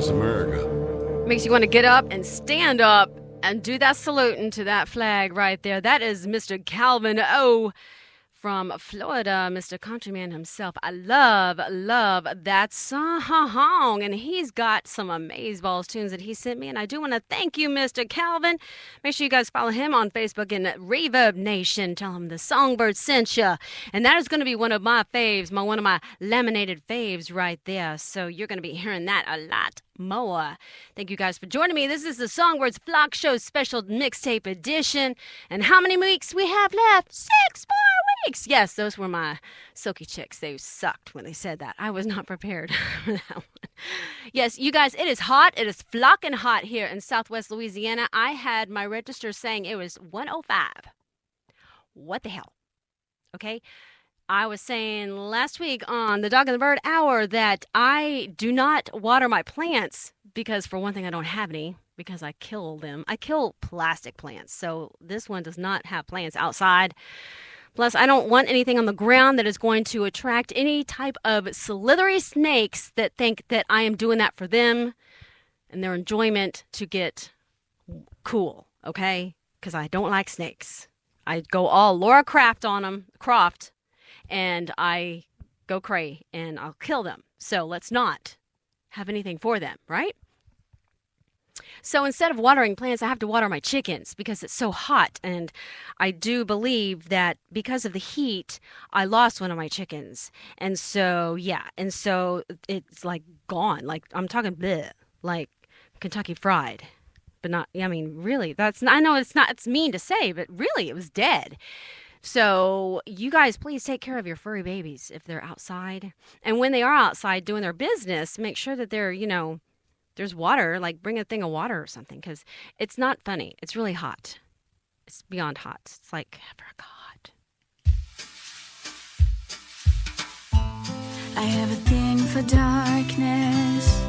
is America. Makes you want to get up and stand up and do that saluting to that flag right there. That is Mr. Calvin O. from Florida, Mr. Countryman himself. I love that song. And he's got some amazeballs tunes that he sent me. And I do want to thank you, Mr. Calvin. Make sure you guys follow him on Facebook in Reverb Nation. Tell him the Songbird sent you. And that is going to be one of my faves, one of my laminated faves right there. So you're going to be hearing that a lot more. Thank you guys for joining me. This is the SongBird's Flock Show special mixtape edition. And how many weeks we have left? 6 more weeks. Yes, those were my silky chicks. They sucked when they said that. I was not prepared for that one. Yes, you guys, it is hot. It is flocking hot here in Southwest Louisiana. I had my register saying it was 105. What the hell? Okay. I was saying last week on the Dog and the Bird Hour that I do not water my plants because, for one thing, I don't have any because I kill them. I kill plastic plants, so this one does not have plants outside. Plus, I don't want anything on the ground that is going to attract any type of slithery snakes that think that I am doing that for them and their enjoyment to get cool, okay? Because I don't like snakes. I go all Laura Croft on them, and I go cray and I'll kill them. So let's not have anything for them, right? So instead of watering plants, I have to water my chickens because it's so hot. And I do believe that because of the heat, I lost one of my chickens. And so, yeah. And so it's like gone. Like I'm talking bleh, like Kentucky Fried. But not, I mean, really, I know it's mean to say, but really it was dead. So you guys, please take care of your furry babies if they're outside. And when they are outside doing their business, make sure that they're, there's water, like bring a thing of water or something, because it's not funny. It's really hot. It's beyond hot. It's like, hot. I have a thing for darkness,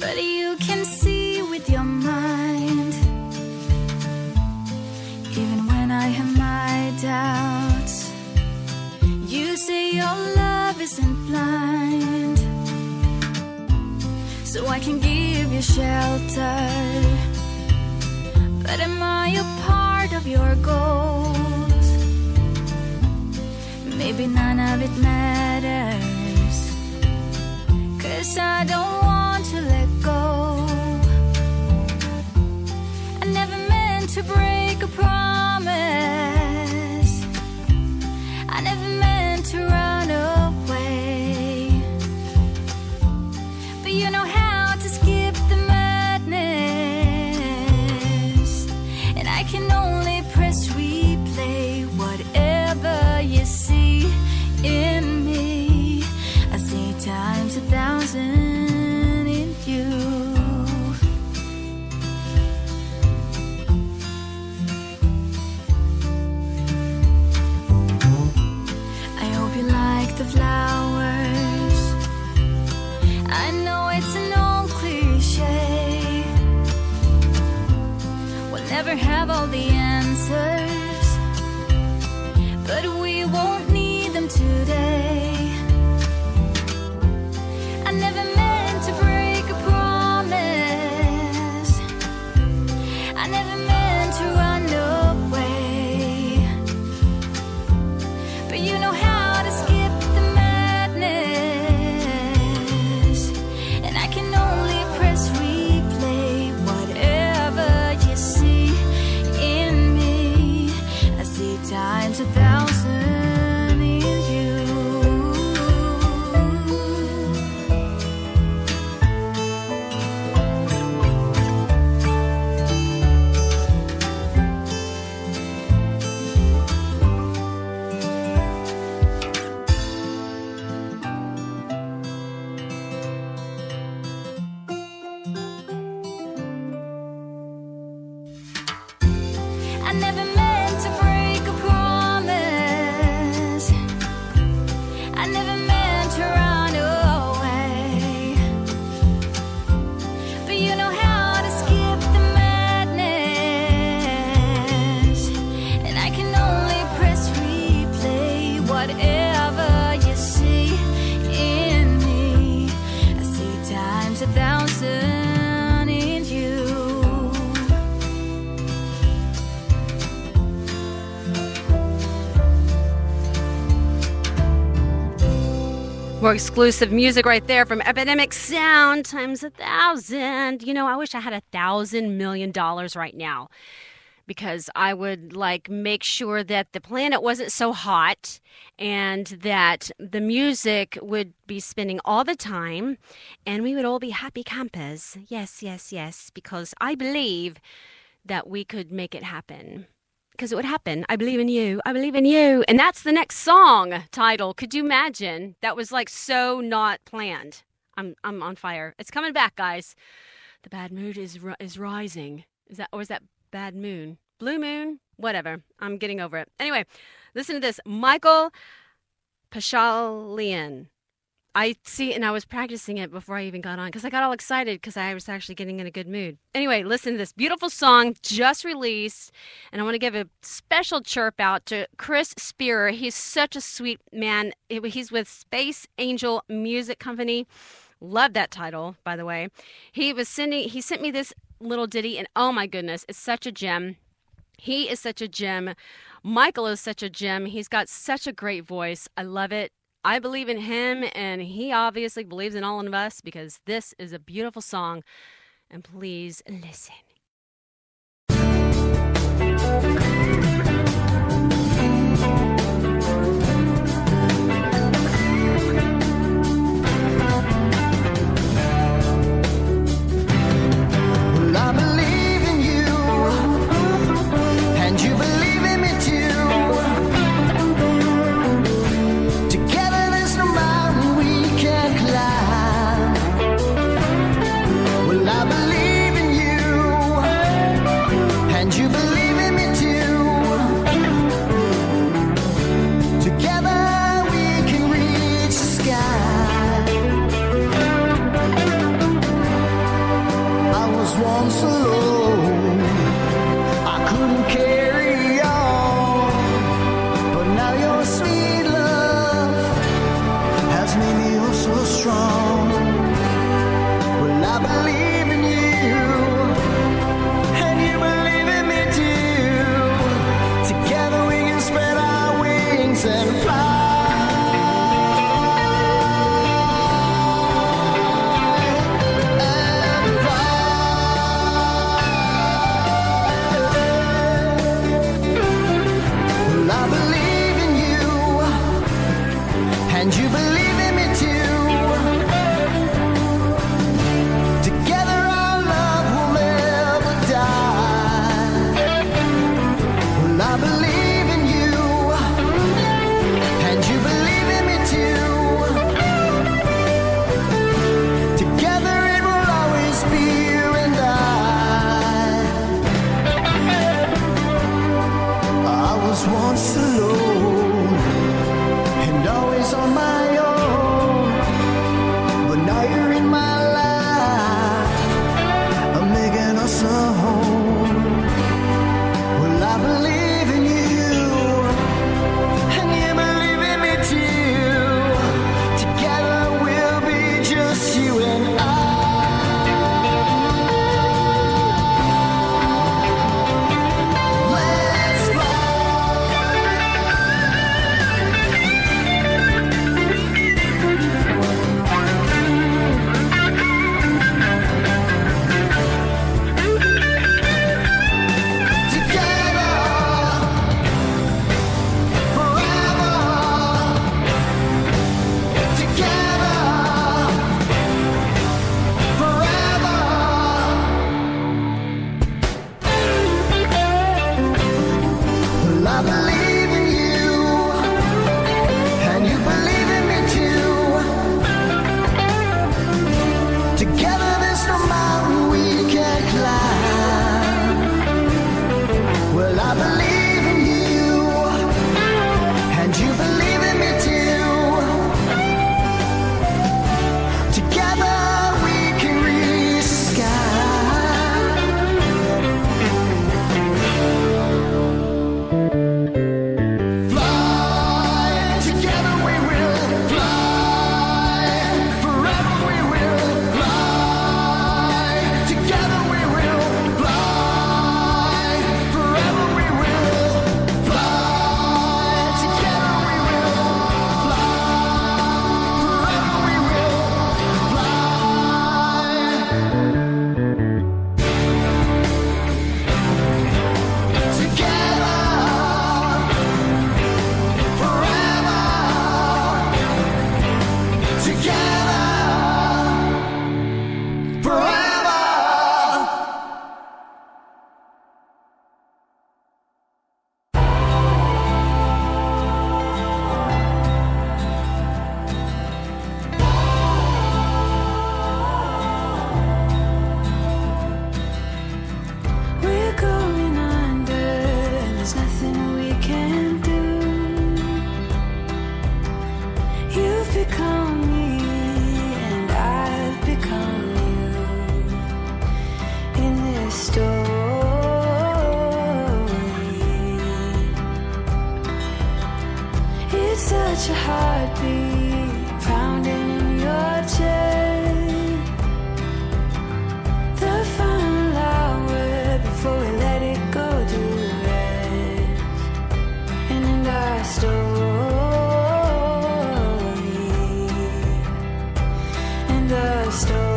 but you can see with your mind. Even when I have my doubts, you say your love isn't blind. So I can give you shelter, but am I a part of your goals? Maybe none of it matters, 'cause I don't want to let go. I never meant to break a promise. I never meant to run away. But you know how to skip the madness, and I can only press replay. Whatever you see in me, I see times 1,000 in you. The flowers, I know it's an old cliche. We'll never have all the answers, but we won't need them today. I never meant to break a promise. I never meant to run away. But you know how to skip times 1,000 is you. I never meant to break a promise. More exclusive music right there from Epidemic Sound times 1,000. You know, I wish I had $1,000 million right now, because I would make sure that the planet wasn't so hot and that the music would be spinning all the time and we would all be happy campers. Yes, yes, yes, because I believe that we could make it happen. Because it would happen. I believe in you. I believe in you. And that's the next song title. Could you imagine? That was so not planned. I'm on fire. It's coming back, guys. The bad mood is rising. Is that bad moon? Blue moon? Whatever. I'm getting over it. Anyway, listen to this. Michael Pashalian. I was practicing it before I even got on because I got all excited because I was actually getting in a good mood. Anyway, listen to this beautiful song just released, and I want to give a special chirp out to Chris Spearer. He's such a sweet man. He's with Space Angel Music Company. Love that title, by the way. He sent me this little ditty, and oh my goodness, it's such a gem. He is such a gem. Michael is such a gem. He's got such a great voice. I love it. I believe in him, and he obviously believes in all of us, because this is a beautiful song. And please listen. Well, I believe in you, and you believe in me too. Once alone, I couldn't carry on, but now your sweet love has made me oh so strong. Well, I believe in you, and you believe in me too. Together we can spread our wings and fly. And you believe in me too. Together our love will never die. Well, I believe in you, and you believe in me too. Together it will always be you and I was once alone, and always on my own, but now you're in my life, I'm making us a home. Well, I believe in you, and you believe in me too. Together we'll be just you and I. Let's fly. watch your heartbeat pounding in your chest. The final hour before we let it go to rest. And in our story, in the story.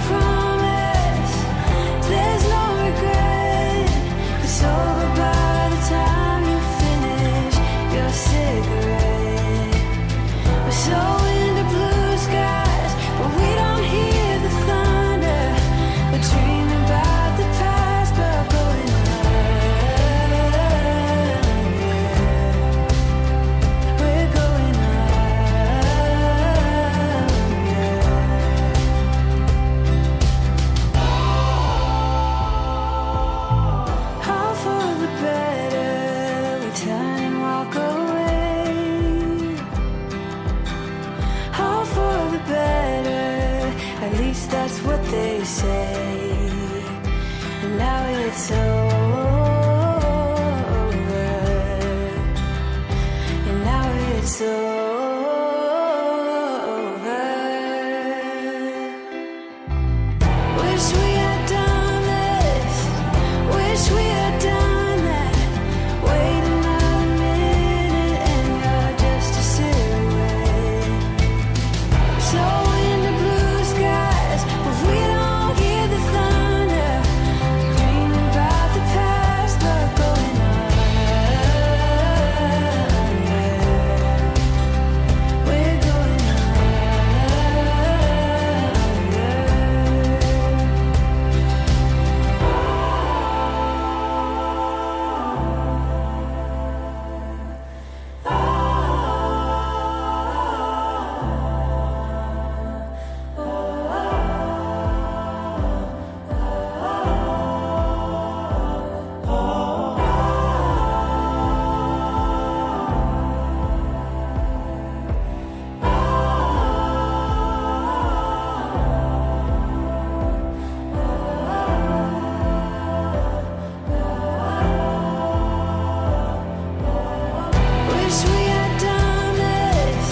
Promise, there's no regret. It's over by the time you finish your cigarette. We're so into blue skies, but we don't hear the thunder. We're dreaming about the past, but going under. We're going that's what they say, and now it's over, and now it's over. Wish we had done this, wish we had done that. Wait another minute and you're just a silhouette. So into blue skies, but we don't hear the thunder. Dreaming about the past, but going under. We're going wish we had done this,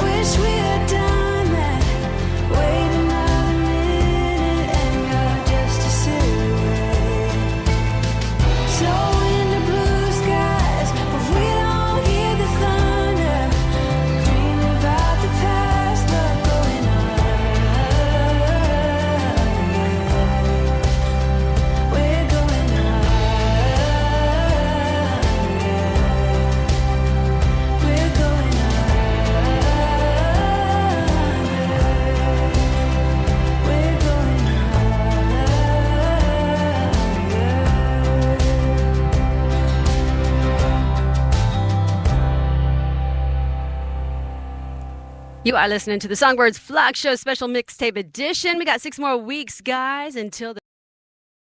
wish we had done that. Wait another minute and you're just a silhouette. So into blue skies, but we don't hear the thunder. Dreaming about the past, but going under. We're going under. We're going under. We're going You are listening to the SongBird's FLOCKSHOW special mixtape edition. We got 6 more weeks, guys, until the